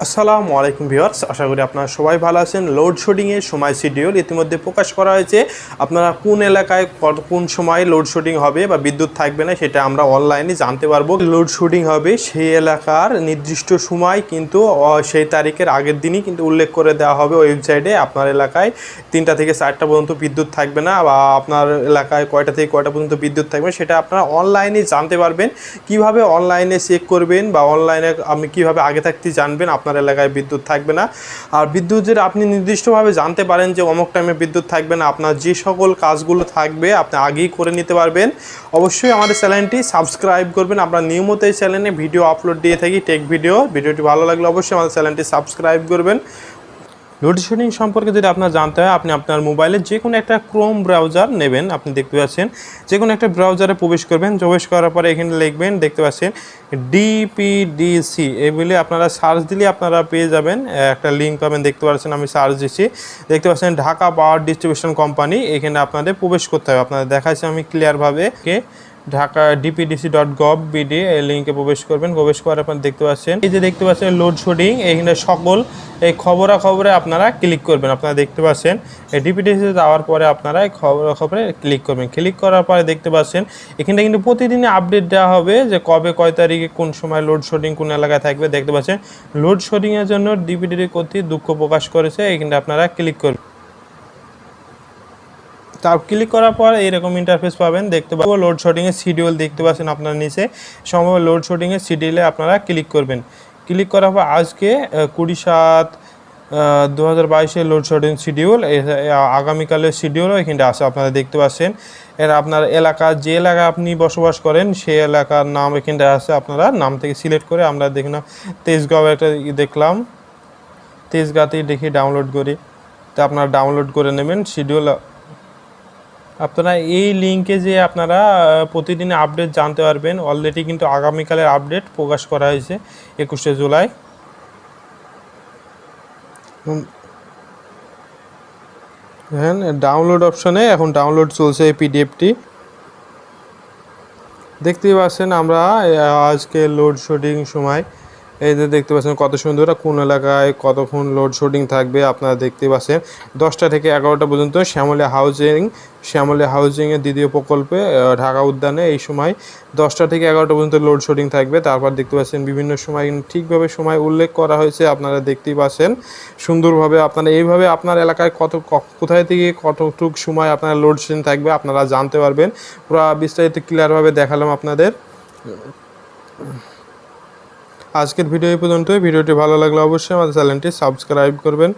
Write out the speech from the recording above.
আসসালামু আলাইকুম ভিউয়ার্স, আশা করি আপনারা সবাই ভালো আছেন। লোডশেডিংয়ের সময় শিডিউল ইতিমধ্যে প্রকাশ করা হয়েছে। আপনারা কোন এলাকায় কোন সময় লোডশেডিং হবে বা বিদ্যুৎ থাকবে না সেটা আমরা অনলাইনে জানতে পারবো। লোডশেডিং হবে সেই এলাকার নির্দিষ্ট সময় কিন্তু সেই তারিখের আগের দিনই কিন্তু উল্লেখ করে দেওয়া হবে ওয়েবসাইটে। আপনার এলাকায় 3টা থেকে 4টা পর্যন্ত বিদ্যুৎ থাকবে না বা আপনার এলাকায় কয়টা থেকে কয়টা পর্যন্ত বিদ্যুৎ থাকবে সেটা আপনারা অনলাইনে জানতে পারবেন। কিভাবে অনলাইনে চেক করবেন বা অনলাইনে আপনি কীভাবে আগে থাকতে জানবেন আপনার এলাকায় বিদ্যুৎ থাকবে না। আর বিদ্যুতের আপনি নির্দিষ্টভাবে জানতে পারেন যে অমুক টাইমে বিদ্যুৎ থাকবে না, আপনার যে সকল কাজগুলো থাকবে আপনি আগেই করে নিতে পারবেন। অবশ্যই আমাদের চ্যানেলটি সাবস্ক্রাইব করবেন। আমরা নিয়মিত এই চ্যানেলে ভিডিও আপলোড দিয়ে থাকি, টেক ভিডিওটি ভালো লাগলে অবশ্যই আমাদের চ্যানেলটি সাবস্ক্রাইব করবেন। লোডশেডিং সম্পর্কে যদি আপনার জানতে হয়, আপনি আপনার মোবাইলে যে কোনো একটা ক্রোম ব্রাউজার নেবেন। আপনি দেখতে পাচ্ছেন যে কোনো একটা ব্রাউজারে প্রবেশ করবেন। প্রবেশ করার পরে এখানে লিখবেন, দেখতে পাচ্ছেন ডিপিডিসি এই বলে আপনারা সার্চ দিলে আপনারা পেয়ে যাবেন, একটা লিঙ্ক পাবেন। দেখতে পাচ্ছেন আমি সার্চ দিচ্ছি, দেখতে পাচ্ছেন ঢাকা পাওয়ার ডিস্ট্রিবিউশন কোম্পানি। এখানে আপনাদের প্রবেশ করতে হবে। আপনাদের দেখাচ্ছি আমি ক্লিয়ারভাবে ঢাকা dpdc.gov.bd এই লিঙ্কে প্রবেশ করবেন। প্রবেশ করার পর দেখতে পাচ্ছেন এই যে দেখতে পাচ্ছেন লোডশেডিং, এখানে সকল এই খবরে আপনারা ক্লিক করবেন। আপনারা দেখতে পাচ্ছেন এই ডিপিডিসি যাওয়ার পরে আপনারা এই খবরে ক্লিক করবেন। ক্লিক করার পরে দেখতে পাচ্ছেন এখানে কিন্তু প্রতিদিনই আপডেট দেওয়া হবে যে কবে কয় তারিখে কোন সময় লোডশেডিং কোন এলাকায় থাকবে। দেখতে পাচ্ছেন লোডশেডিংয়ের জন্য ডিপিডিসি কর্তৃক দুঃখ প্রকাশ করেছে। এখানে আপনারা ক্লিক করবেন। তার ক্লিক করার পর এইরকম ইন্টারফেস পাবেন। দেখতে পাবেন লোডশেডিংয়ের শিডিউল দেখতে পাচ্ছেন আপনার নিচে। সম্ভব লোডশেডিংয়ের শিডিউলে আপনারা ক্লিক করবেন। ক্লিক করার পর আজকে 20/7/2022 লোডশেডিং শিডিউল, আগামীকালের শিডিউলও এখানে আছে আপনারা দেখতে পাচ্ছেন। এর আপনার এলাকা যে এলাকায় আপনি বসবাস করেন সেই এলাকার নাম এখানে আছে। আপনারা নাম থেকে সিলেক্ট করে আমরা দেখলাম তেজগাঁও একটা দেখলাম, তেজগাঁতেই দেখি ডাউনলোড করি, তো আপনারা ডাউনলোড করে নেবেন শিডিউল। আপনারা এই লিঙ্কে যে আপনারা প্রতিদিনের আপডেট জানতে পারবেন। অলরেডি কিন্তু আগামীকালের আপডেট প্রকাশ করা হয়েছে 21শে জুলাই। হ্যাঁ, ডাউনলোড অপশনে এখন ডাউনলোড চলছে এই পিডিএফটি। দেখতেই পাচ্ছেন আমরা আজকে লোডশেডিং সময় এই যে দেখতে পাচ্ছেন কত সুন্দর কোন এলাকায় কতক্ষণ লোডশেডিং থাকবে। আপনারা দেখতে পাচ্ছেন 10টা থেকে 11টা পর্যন্ত শ্যামলী হাউজিংয়ের দ্বিতীয় প্রকল্পে ঢাকা উদ্যানে এই সময় 10টা থেকে 11টা পর্যন্ত লোডশেডিং থাকবে। তারপর দেখতে পাচ্ছেন বিভিন্ন সময় ঠিকভাবে সময় উল্লেখ করা হয়েছে। আপনারা দেখতেই পাচ্ছেন সুন্দরভাবে। আপনারা এইভাবে আপনার এলাকায় কোথায় থেকে কতটুকু সময় আপনার লোডশেডিং থাকবে আপনারা জানতে পারবেন। পুরো বিস্তারিত ক্লিয়ারভাবে দেখালাম আপনাদের। আজকের ভিডিও এই পর্যন্ত। ভিডিওটি ভালো লাগলে অবশ্যই আমাদের চ্যানেলটি সাবস্ক্রাইব করবেন।